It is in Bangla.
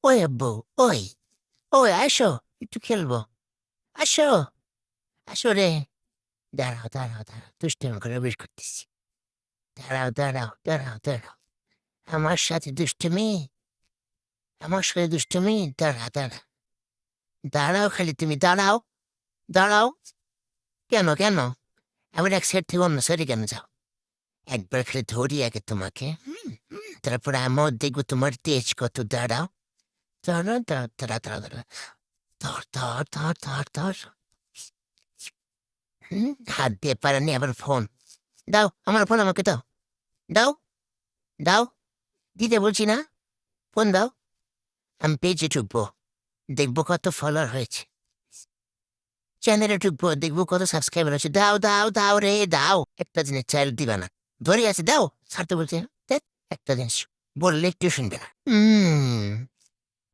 ওই আব্বু, ওই, ওই আসো, একটু খেলবো। আসো, আসো রে। দাঁড়াও, দাঁড়াও, দাঁড়াও, দুষ্টামি করে বের করতেছি। দাঁড়াও, দাঁড়াও, দাঁড়াও, দাঁড়াও। আমার সাথে দুষ্টুমি, আমার সাথে দুষ্টুমি। দাঁড়া, দাঁড়া, দাঁড়াও, খালি তুমি দাঁড়াও, দাঁড়াও। কেন, কেন? এমন এক সাইড থেকে অন্য সাইডে কেন যাও? একবার খালি ধরি আগে তোমাকে, তারপর আমার দেখবো তোমার তেজ কত। দাঁড়াও, দাঁড়াও, দাঁড়াও, দাঁড়াও, দাঁড়াও, দাঁড়াও। ধর, ধর, ধর, ধর, ধর। হাত দিয়ে পারেনি আবার ফোন। দাও, আমার ফোন আমাকে দাও। দাও, দাও, দিতে বলছি না। ফোন দাও। আমি পেজে ঢুকবো, দেখবো কত ফলোয়ার হয়েছে। চ্যানেলে ঢুকবো, দেখবো কত সাবস্ক্রাইবার হয়েছে। দাও, দাও, দাও রে, দাও। একটা জিনিস চাইলে দিবা না। ধরে আছে, দাও। ছাড়তে বলছি না। ধ্যাৎ, একটা জিনিস বললে একটু শুনবে না।